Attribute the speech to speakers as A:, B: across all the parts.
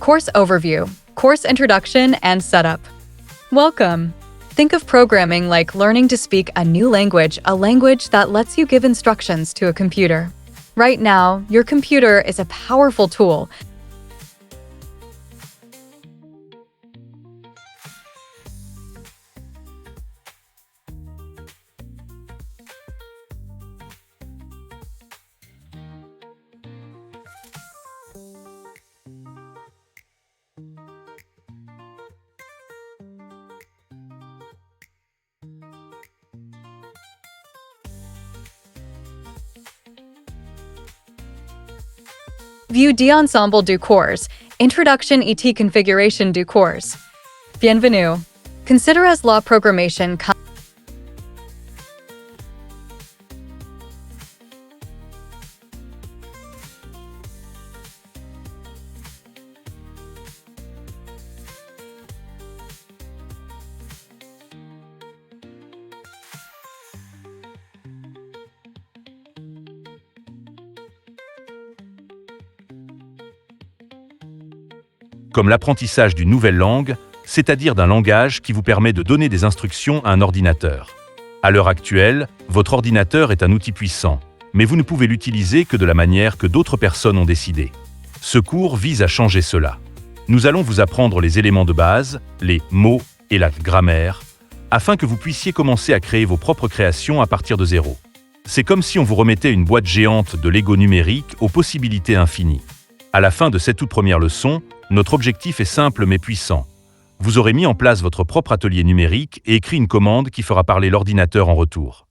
A: Course overview, course introduction and setup. Welcome. Think of programming like learning to speak a new language, a language that lets you give instructions to a computer. Right now, your computer is a powerful tool. View d'ensemble du cours, Introduction et configuration du cours. Bienvenue. Consider as la programmation.
B: Comme l'apprentissage d'une nouvelle langue, c'est-à-dire d'un langage qui vous permet de donner des instructions à un ordinateur. À l'heure actuelle, votre ordinateur est un outil puissant, mais vous ne pouvez l'utiliser que de la manière que d'autres personnes ont décidé. Ce cours vise à changer cela. Nous allons vous apprendre les éléments de base, les mots et la grammaire, afin que vous puissiez commencer à créer vos propres créations à partir de zéro. C'est comme si on vous remettait une boîte géante de Lego numérique aux possibilités infinies. À la fin de cette toute première leçon, notre objectif est simple mais puissant. Vous aurez mis en place votre propre atelier numérique et écrit une commande qui fera parler l'ordinateur en retour.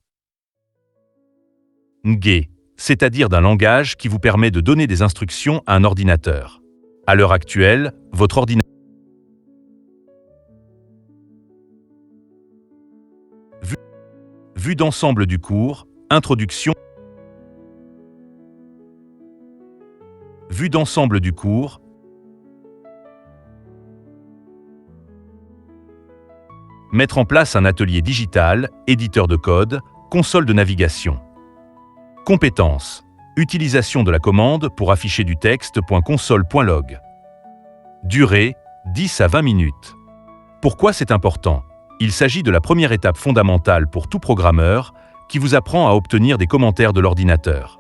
B: Ng, c'est-à-dire d'un langage qui vous permet de donner des instructions à un ordinateur. À l'heure actuelle, votre ordinateur Vue d'ensemble du cours, introduction. Vue d'ensemble du cours. Mettre en place un atelier digital, éditeur de code, console de navigation. Compétences. Utilisation de la commande pour afficher du texte .console.log. Durée, 10 à 20 minutes. Pourquoi c'est important? Il s'agit de la première étape fondamentale pour tout programmeur qui vous apprend à obtenir des commentaires de l'ordinateur.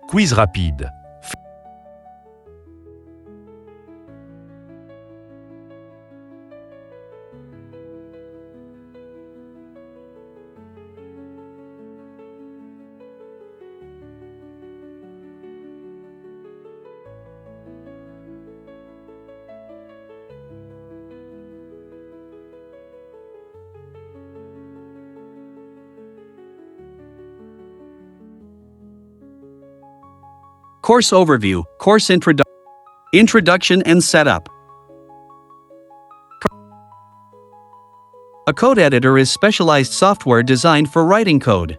B: Quiz rapide.
C: Course overview, course introduction and setup. A code editor is specialized software designed for writing code.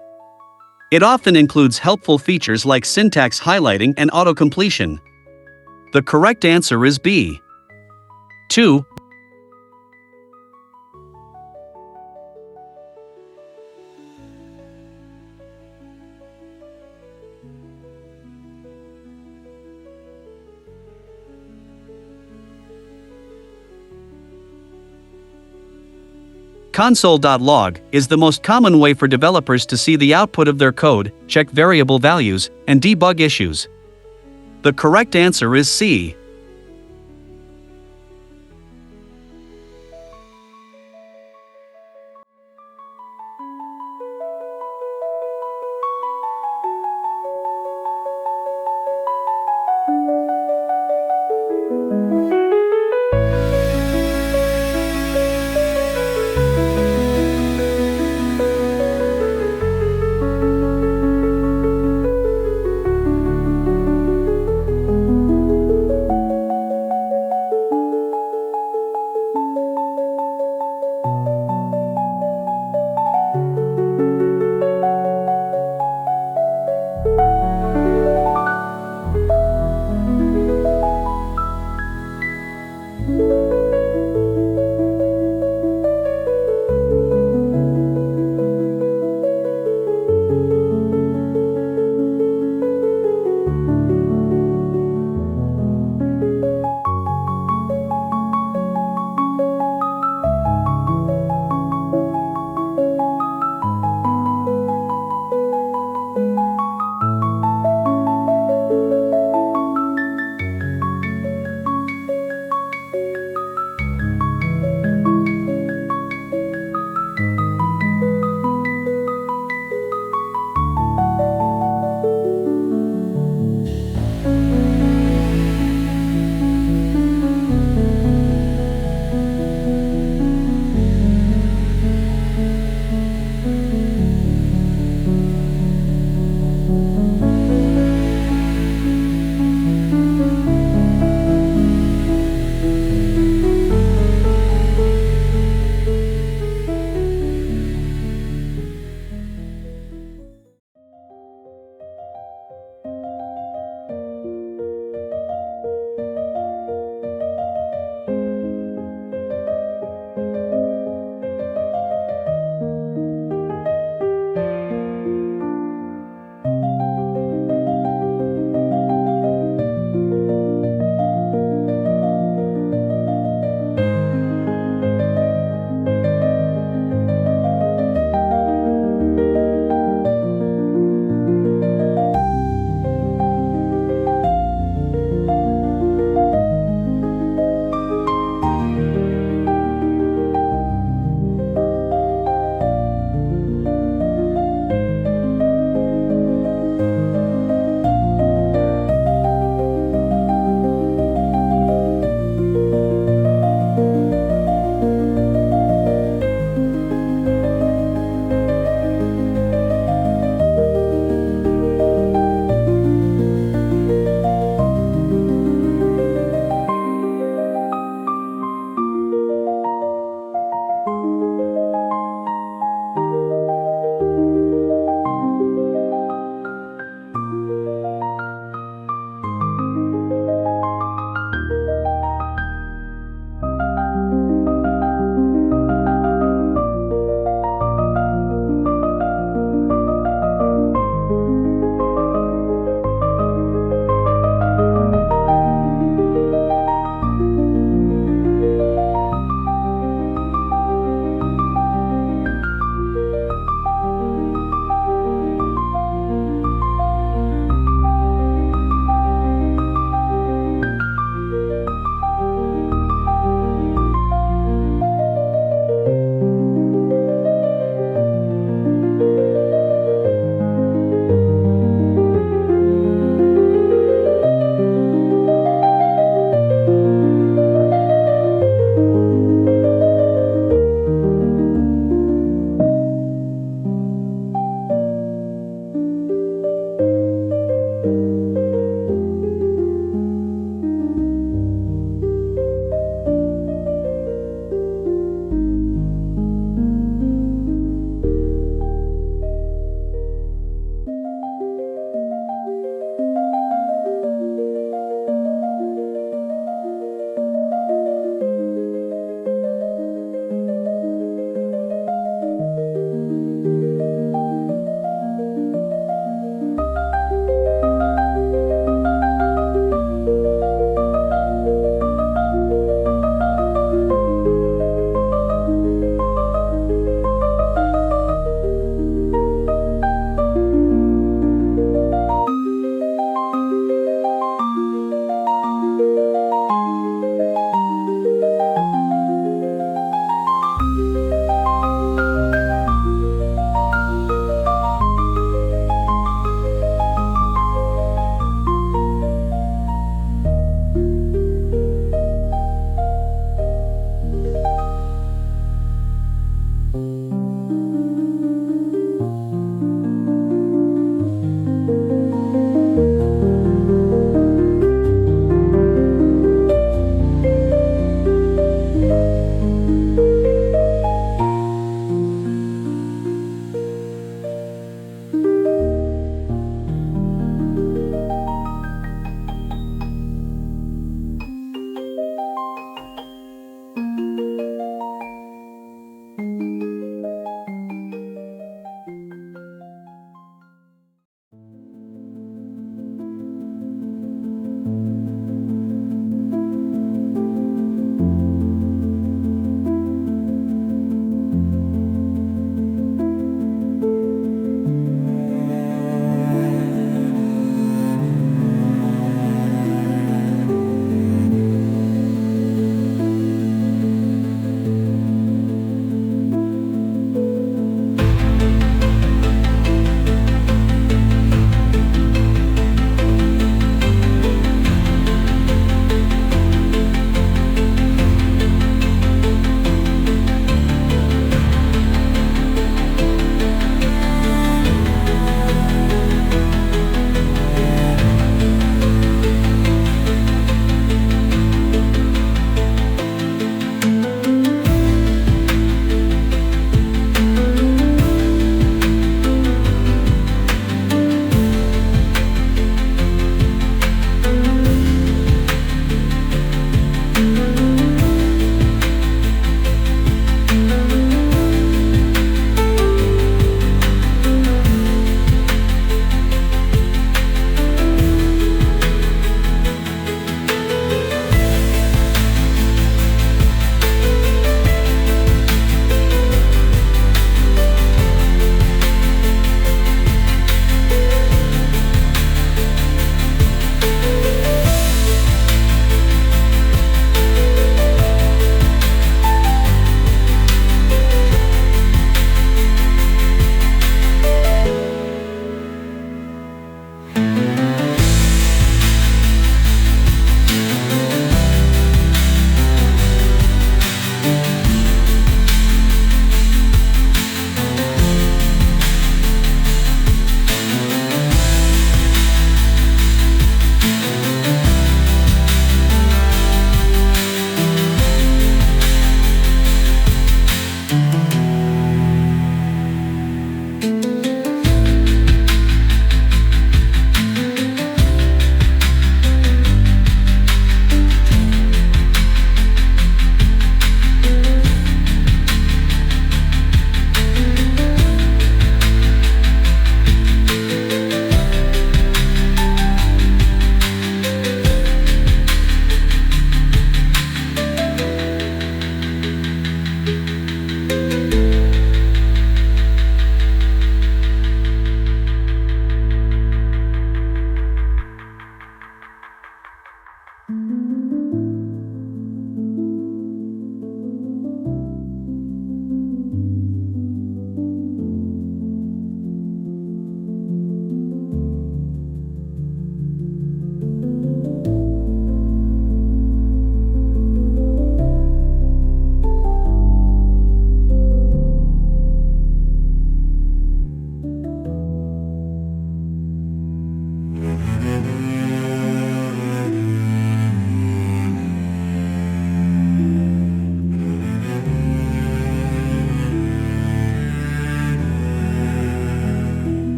C: It often includes helpful features like syntax highlighting and auto-completion. The correct answer is B. 2. Console.log is the most common way for developers to see the output of their code, check variable values, and debug issues. The correct answer is C.